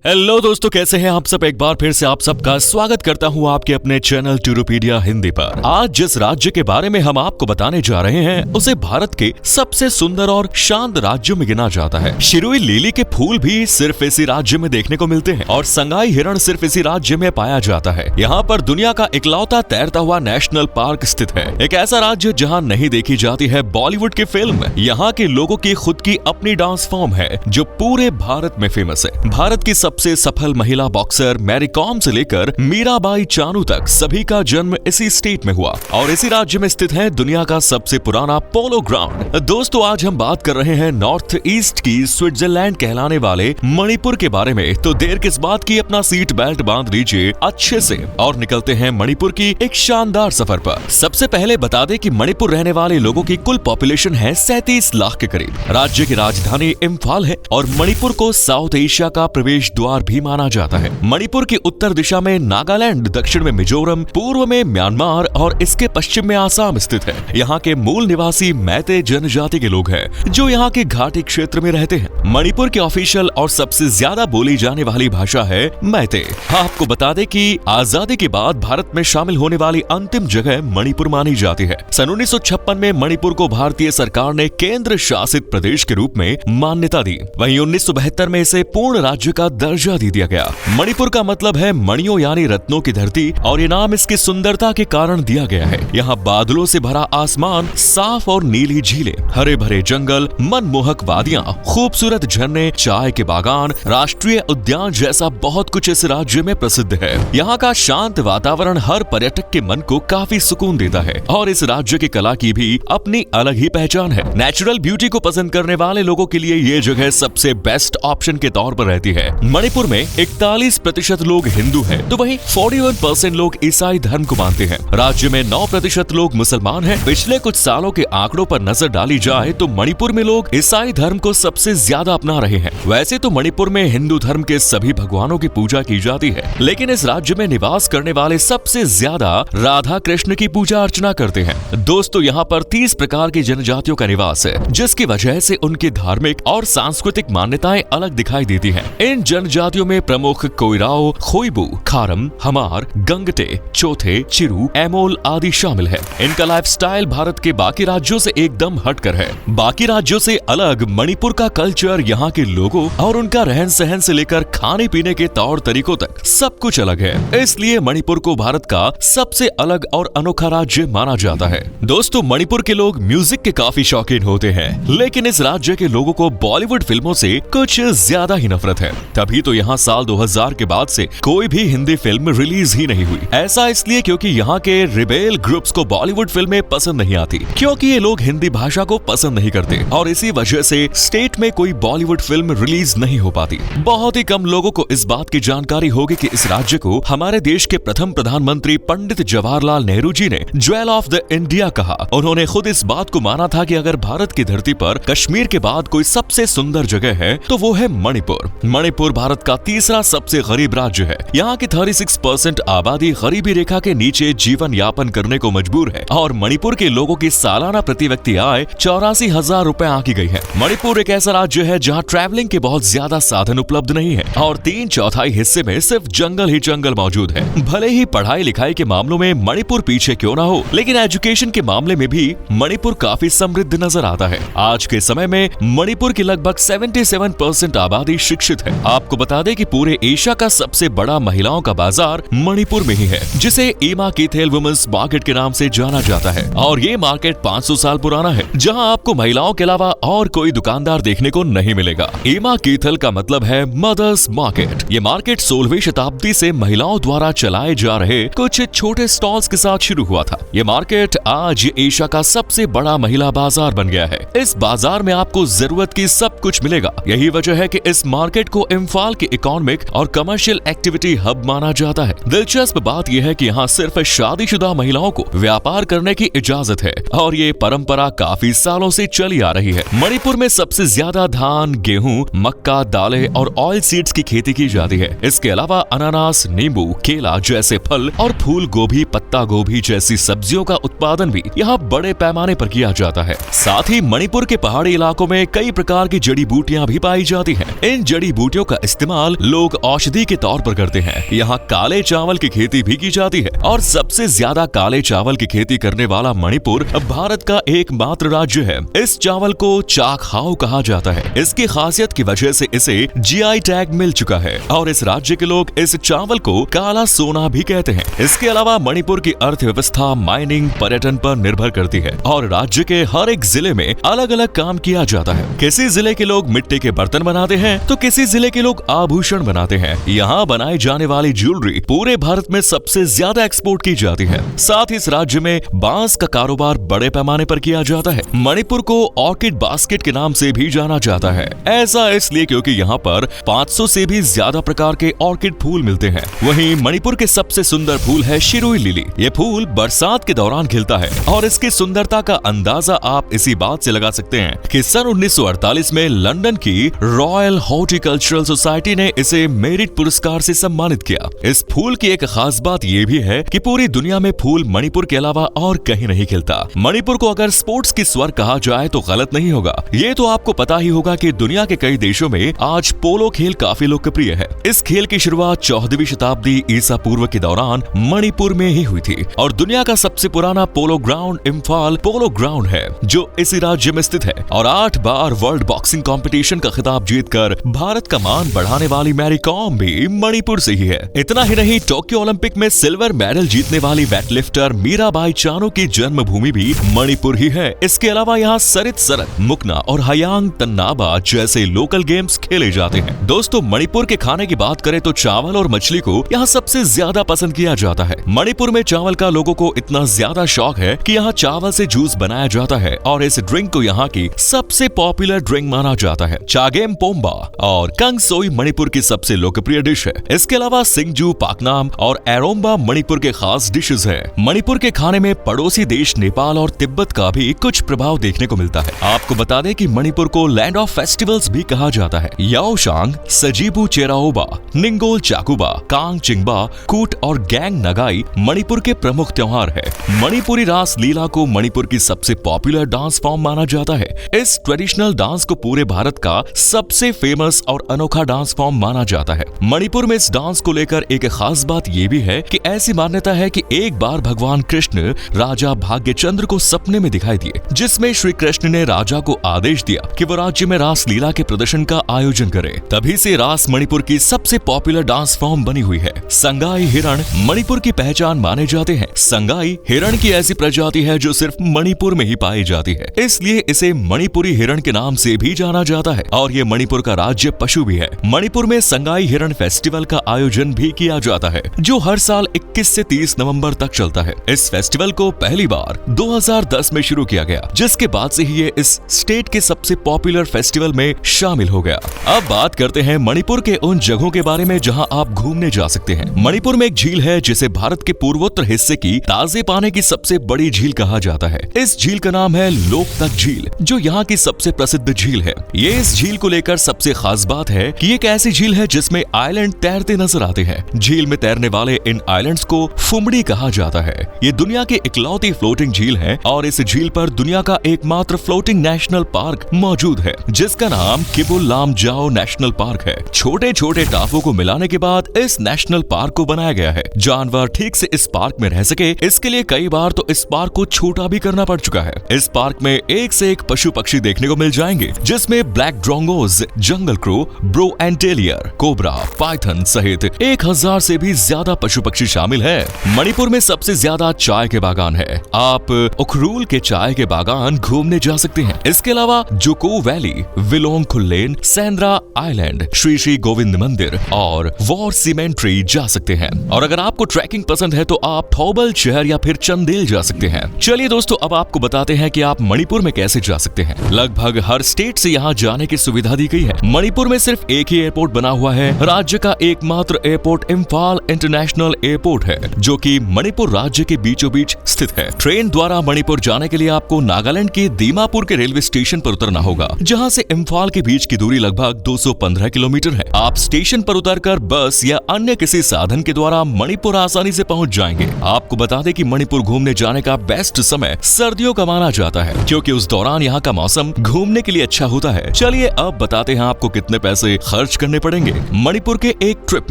Hello दोस्तों, कैसे हैं आप सब। एक बार फिर से आप सबका स्वागत करता हूं आपके अपने चैनल टूरूपीडिया हिंदी पर। आज जिस राज्य के बारे में हम आपको बताने जा रहे हैं उसे भारत के सबसे सुंदर और शांत राज्यों में गिना जाता है। शिरुई लिली के फूल भी सिर्फ इसी राज्य में देखने को मिलते हैं और संगाई हिरण सिर्फ इसी राज्य में पाया जाता है। यहाँ पर दुनिया का इकलौता तैरता हुआ नेशनल पार्क स्थित है। एक ऐसा राज्य जहाँ नहीं देखी जाती है बॉलीवुड की फिल्म। यहाँ के लोगों की खुद की अपनी डांस फॉर्म है जो पूरे भारत में फेमस है। भारत की सबसे सफल महिला बॉक्सर मैरी कॉम से लेकर मीराबाई चानू तक सभी का जन्म इसी स्टेट में हुआ और इसी राज्य में स्थित है दुनिया का सबसे पुराना पोलो ग्राउंड। दोस्तों, आज हम बात कर रहे हैं नॉर्थ ईस्ट की स्विट्जरलैंड कहलाने वाले मणिपुर के बारे में। तो देर किस बात की, अपना सीट बेल्ट बांध लीजिए अच्छे से और निकलते हैं मणिपुर की एक शानदार सफर पर। सबसे पहले बता दें कि मणिपुर रहने वाले लोगों की कुल पॉपुलेशन है 37 लाख के करीब। राज्य की राजधानी इम्फाल है और मणिपुर को साउथ एशिया का प्रवेश द्वार भी माना जाता है। मणिपुर की उत्तर दिशा में नागालैंड, दक्षिण में मिजोरम, पूर्व में म्यांमार और इसके पश्चिम में आसाम स्थित है। यहाँ के मूल निवासी मैते जनजाति के लोग हैं जो यहाँ के घाटी क्षेत्र में रहते हैं। मणिपुर की ऑफिशियल और सबसे ज्यादा बोली जाने वाली भाषा है मैते। आपको बता दें कि आजादी के बाद भारत में शामिल होने वाली अंतिम जगह मणिपुर मानी जाती है। सन 1956 में मणिपुर को भारतीय सरकार ने केंद्र शासित प्रदेश के रूप में मान्यता दी। वहीं 1972 में इसे पूर्ण राज्य का दर्जा दे दिया गया। मणिपुर का मतलब है मणियों यानी रत्नों की धरती और ये नाम इसकी सुंदरता के कारण दिया गया है। यहाँ बादलों से भरा आसमान, साफ और नीली झीलें, हरे भरे जंगल, मनमोहक वादियां, खूबसूरत झरने, चाय के बागान, राष्ट्रीय उद्यान जैसा बहुत कुछ इस राज्य में प्रसिद्ध है। यहाँ का शांत वातावरण हर पर्यटक के मन को काफी सुकून देता है और इस राज्य की कला की भी अपनी अलग ही पहचान है। नेचुरल ब्यूटी को पसंद करने वाले लोगों के लिए ये जगह सबसे बेस्ट ऑप्शन के तौर पर रहती है। मणिपुर में 41% लोग हिंदू हैं, तो वहीं 41% लोग ईसाई धर्म को मानते हैं। राज्य में 9% लोग मुसलमान हैं। पिछले कुछ सालों के आंकड़ों पर नजर डाली जाए तो मणिपुर में लोग ईसाई धर्म को सबसे ज्यादा अपना रहे हैं। वैसे तो मणिपुर में हिंदू धर्म के सभी भगवानों की पूजा की जाती है, लेकिन इस राज्य में निवास करने वाले सबसे ज्यादा राधा कृष्ण की पूजा अर्चना करते हैं। दोस्तों, यहाँ पर 30 प्रकार की जनजातियों का निवास है, जिसकी वजह से उनकी धार्मिक और सांस्कृतिक मान्यताएं अलग दिखाई देती हैं। इन जनजातियों में प्रमुख कोइराओ, खोइबू, खारम, हमार, गंगटे, चौथे, चिरू, एमोल आदि शामिल है। इनका लाइफस्टाइल भारत के बाकी राज्यों से एकदम हटकर है। बाकी राज्यों से अलग मणिपुर का कल्चर, यहाँ के लोगों और उनका रहन सहन से लेकर खाने पीने के तौर तरीकों तक सब कुछ अलग है। इसलिए मणिपुर को भारत का सबसे अलग और अनोखा राज्य माना जाता है। दोस्तों, मणिपुर के लोग म्यूजिक के काफी शौकीन होते हैं, लेकिन इस राज्य के लोगों को बॉलीवुड फिल्मों से कुछ ज्यादा ही नफरत है। तभी तो यहाँ साल 2000 के बाद से कोई भी हिंदी फिल्म रिलीज ही नहीं हुई। ऐसा इसलिए क्योंकि यहाँ के रिबेल ग्रुप्स को बॉलीवुड फिल्में पसंद नहीं आती, क्योंकि ये लोग हिंदी भाषा को पसंद नहीं करते और इसी वजह से स्टेट में कोई बॉलीवुड फिल्म रिलीज नहीं हो पाती। बहुत ही कम लोगों को इस बात की जानकारी होगी कि इस राज्य को हमारे देश के प्रथम प्रधानमंत्री पंडित जवाहरलाल नेहरू जी ने ज्वेल ऑफ द इंडिया कहा। उन्होंने खुद इस बात को माना था कि अगर भारत की धरती पर कश्मीर के बाद कोई सबसे सुंदर जगह है तो वो है मणिपुर। मणिपुर भारत का तीसरा सबसे गरीब राज्य है। यहाँ की 36% आबादी गरीबी रेखा के नीचे जीवन यापन करने को मजबूर है और मणिपुर के लोगों की सालाना प्रति व्यक्ति आय 84,000 रुपए आंकी गई है। मणिपुर एक ऐसा राज्य है जहाँ ट्रैवलिंग के बहुत ज्यादा साधन उपलब्ध नहीं है और 3/4 हिस्से में सिर्फ जंगल ही जंगल मौजूद है। भले ही पढ़ाई लिखाई के मामलों में मणिपुर पीछे क्यों ना हो, लेकिन एजुकेशन के मामले में भी मणिपुर काफी समृद्ध नजर आता है। आज के समय में मणिपुर की लगभग 77% आबादी शिक्षित है। आपको बता दें कि पूरे एशिया का सबसे बड़ा महिलाओं का बाजार मणिपुर में ही है, जिसे ईमा कीथेल वुमेन्स मार्केट के नाम से जाना जाता है और ये मार्केट 500 साल पुराना है, जहां आपको महिलाओं के अलावा और कोई दुकानदार देखने को नहीं मिलेगा। ईमा कीथेल का मतलब है मदर्स मार्केट। ये मार्केट 16वीं शताब्दी से महिलाओं द्वारा चलाए जा रहे कुछ छोटे स्टॉल्स के साथ शुरू हुआ था। ये मार्केट आज एशिया का सबसे बड़ा महिला बाजार बन गया है। इस बाजार में आपको जरूरत की सब कुछ मिलेगा। यही वजह है कि इस मार्केट को इम्फाल की इकोनॉमिक और कमर्शियल एक्टिविटी हब माना जाता है। दिलचस्प बात यह है कि यहाँ सिर्फ शादीशुदा महिलाओं को व्यापार करने की इजाजत है और ये परंपरा काफी सालों से चली आ रही है। मणिपुर में सबसे ज्यादा धान, गेहूं, मक्का, दालें और ऑयल सीड्स की खेती की जाती है। इसके अलावा अनानास, नींबू, केला जैसे फल और फूल गोभी, पत्ता गोभी जैसी सब्जियों का उत्पादन भी यहाँ बड़े पैमाने पर किया जाता है। साथ ही मणिपुर के पहाड़ी इलाकों में कई प्रकार की जड़ी बूटियां भी पाई जाती हैं। इन जड़ी बूटियों का इस्तेमाल लोग औषधि के तौर पर करते हैं। यहाँ काले चावल की खेती भी की जाती है और सबसे ज्यादा काले चावल की खेती करने वाला मणिपुर भारत का एकमात्र राज्य है। इस चावल को चाखाओ कहा जाता है। इसकी खासियत की वजह से इसे जीआई टैग मिल चुका है और इस राज्य के लोग इस चावल को काला सोना भी कहते हैं। इसके अलावा मणिपुर की अर्थव्यवस्था माइनिंग, पर्यटन पर निर्भर करती है और राज्य के हर एक जिले में अलग अलग काम किया जाता है। किसी जिले के लोग मिट्टी के बर्तन बनाते हैं तो किसी जिले के लोग आभूषण बनाते हैं। यहाँ बनाई जाने वाली ज्वेलरी पूरे भारत में सबसे ज्यादा एक्सपोर्ट की जाती है। साथ ही इस राज्य में बांस का कारोबार बड़े पैमाने पर किया जाता है। मणिपुर को ऑर्किड बास्केट के नाम से भी जाना जाता है। ऐसा इसलिए क्योंकि यहाँ पर 500 से भी ज्यादा प्रकार के ऑर्किड फूल मिलते हैं। वहीं मणिपुर के सबसे सुंदर फूल है शिरुई लिली। ये फूल बरसात के दौरान खिलता है और इसकी सुंदरता का अंदाजा आप इसी बात से लगा सकते हैं कि सन 1948 में लंदन की रॉयल हॉर्टिकल्चरल सोसाइटी ने इसे मेरिट पुरस्कार से सम्मानित किया। इस फूल की एक खास बात ये भी है कि पूरी दुनिया में फूल मणिपुर के अलावा और कहीं नहीं खिलता। मणिपुर को अगर स्पोर्ट्स की स्वर्ग कहा जाए तो गलत नहीं होगा। ये तो आपको पता ही होगा कि दुनिया के कई देशों में आज पोलो खेल काफी लोकप्रिय है। इस खेल की शुरुआत 14वीं शताब्दी ईसा पूर्व के दौरान मणिपुर में ही हुई थी और दुनिया का सबसे पुराना polo ground Imphal polo ground है जो इसी राज्य में स्थित है। और 8 बार वर्ल्ड बॉक्सिंग कंपटीशन का खिताब जीतकर भारत का मान बढ़ाने वाली मैरी कॉम भी मणिपुर से ही है। इतना ही नहीं, टोक्यो ओलंपिक में सिल्वर मेडल जीतने वाली वेटलिफ्टर मीराबाई चानू की जन्मभूमि भी मणिपुर ही है। इसके अलावा यहाँ सरित सरत, मुकना और हयांग तन्नाबा जैसे लोकल गेम्स खेले जाते हैं। दोस्तों, मणिपुर के खाने की बात करें तो चावल और मछली को यहाँ सबसे ज्यादा पसंद किया जाता है। मणिपुर में चावल का लोगों को इतना ज्यादा शौक है कि यहाँ चावल से जूस बनाया जाता है और इस ड्रिंक को यहाँ की सबसे पॉपुलर ड्रिंक माना जाता है। चागेम पोम्बा और कंगसोई मणिपुर की सबसे लोकप्रिय डिश है। इसके अलावा सिंगजू, पाकनाम और एरोम्बा मणिपुर के खास डिशेज हैं। मणिपुर के खाने में पड़ोसी देश नेपाल और तिब्बत का भी कुछ प्रभाव देखने को मिलता है। आपको बता दें कि मणिपुर को लैंड ऑफ फेस्टिवल्स भी कहा जाता है। याओशांग, सजीबू चेराओबा, निंगोल चाकुबा, कांग चिंगबा, कूट और गैंग नगाई मणिपुर के प्रमुख त्योहार है। मणिपुरी रास लीला को मणिपुर की सबसे पॉपुलर डांस फॉर्म माना जाता है। इस ट्रेडिशनल डांस को पूरे भारत का सबसे फेमस और अनोखा डांस फॉर्म माना जाता है। मणिपुर में इस डांस को लेकर एक खास बात ये भी है कि ऐसी मान्यता है कि एक बार भगवान कृष्ण राजा भाग्यचंद्र को सपने में दिखाई दिए, जिसमें श्री कृष्ण ने राजा को आदेश दिया कि वो राज्य में रास लीला के प्रदर्शन का आयोजन करे। तभी से रास मणिपुर की सबसे पॉपुलर डांस फॉर्म बनी हुई है। संगाई हिरण मणिपुर की पहचान माने जाते हैं। संगाई हिरण की ऐसी प्रजाति है जो सिर्फ मणिपुर में ही पाई जाती है, इसलिए इसे मणिपुरी हिरण के नाम से भी जाना जाता है और ये मणिपुर का राज्य पशु भी है। मणिपुर में संगाई हिरण फेस्टिवल का आयोजन भी किया जाता है जो हर साल 21 से 30 नवंबर तक चलता है। इस फेस्टिवल को पहली बार 2010 में शुरू किया गया, जिसके बाद से ही ये इस स्टेट के सबसे पॉपुलर फेस्टिवल में शामिल हो गया। अब बात करते हैं मणिपुर के उन जगहों के बारे में जहां आप घूमने जा सकते हैं। मणिपुर में एक झील है जिसे भारत के पूर्वोत्तर हिस्से की ताजे पानी की सबसे बड़ी झील कहा जाता है। इस झील का नाम है लोकतक झील, जो यहाँ की सबसे प्रसिद्ध झील है। ये इस झील को लेकर सबसे खास बात है कि ये एक ऐसी झील है जिसमें आइलैंड तैरते नजर आते हैं। झील में तैरने वाले इन आइलैंड्स को फुमड़ी कहा जाता है। ये दुनिया की इकलौती फ्लोटिंग झील है और इस झील पर दुनिया का एकमात्र फ्लोटिंग नेशनल पार्क मौजूद है, जिसका नाम किबुल लामजाओ नेशनल पार्क है। छोटे छोटे टापुओं को मिलाने के बाद इस नेशनल पार्क को बनाया गया है। जानवर ठीक से इस पार्क में रह सके, इसके लिए कई बार तो इस पार्क को छोटा भी करना पड़ चुका है। इस पार्क में एक से एक पशु पक्षी देखने को मिल जाएंगे, जिसमें ब्लैक ड्रोंगोज, जंगल क्रो, ब्रो एंटेलियर, कोबरा, पाइथन सहित 1000 से भी ज्यादा पशु पक्षी शामिल है। मणिपुर में सबसे ज्यादा चाय के बागान है। आप उखरूल के चाय के बागान घूमने जा सकते हैं। इसके अलावा जुको वैली, विलोंग खुल्लेन, सेंद्रा आइलैंड, श्री श्री गोविंद मंदिर और वॉर सीमेंट्री जा सकते हैं। और अगर आपको ट्रैकिंग पसंद है तो आप थौबल शहर या फिर चंदेल जा सकते हैं। चलिए दोस्तों, अब आपको बताते हैं कि आप मणिपुर में कैसे जा सकते हैं। लगभग हर स्टेट से यहाँ जाने की सुविधा दी गई है। मणिपुर में सिर्फ एक ही एयरपोर्ट बना हुआ है। राज्य का एकमात्र एयरपोर्ट इम्फाल इंटरनेशनल एयरपोर्ट है, जो कि मणिपुर राज्य के बीचों बीच स्थित है। ट्रेन द्वारा मणिपुर जाने के लिए आपको नागालैंड के दीमापुर के रेलवे स्टेशन पर उतरना होगा, जहाँ से इम्फाल के बीच की दूरी लगभग 215 किलोमीटर है। आप स्टेशन पर उतरकर बस या अन्य किसी साधन के द्वारा मणिपुर आसानी से पहुँच जाएंगे। आपको बता दें कि मणिपुर घूमने जाने का बेस्ट समय सर्दियों का माना जाता है, क्योंकि उस दौरान यहाँ का मौसम घूमने के लिए अच्छा होता है। चलिए अब बताते हैं आपको कितने पैसे खर्च खर्च करने पड़ेंगे। मणिपुर के एक ट्रिप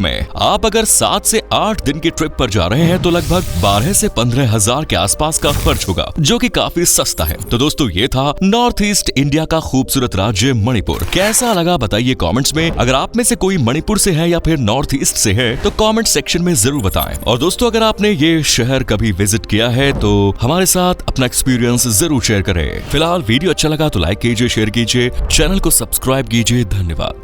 में आप अगर 7 से 8 दिन की ट्रिप पर जा रहे हैं तो लगभग 12 से 15 हजार के आसपास का खर्च होगा, जो कि काफी सस्ता है। तो दोस्तों ये था नॉर्थ ईस्ट इंडिया का खूबसूरत राज्य मणिपुर। कैसा लगा बताइए कमेंट्स में। अगर आप में से कोई मणिपुर से है या फिर नॉर्थ ईस्ट से है तो कमेंट सेक्शन में जरूर बताएं। और दोस्तों अगर आपने ये शहर कभी विजिट किया है तो हमारे साथ अपना एक्सपीरियंस जरूर शेयर करें। फिलहाल वीडियो अच्छा लगा तो लाइक कीजिए, शेयर कीजिए, चैनल को सब्सक्राइब कीजिए। धन्यवाद।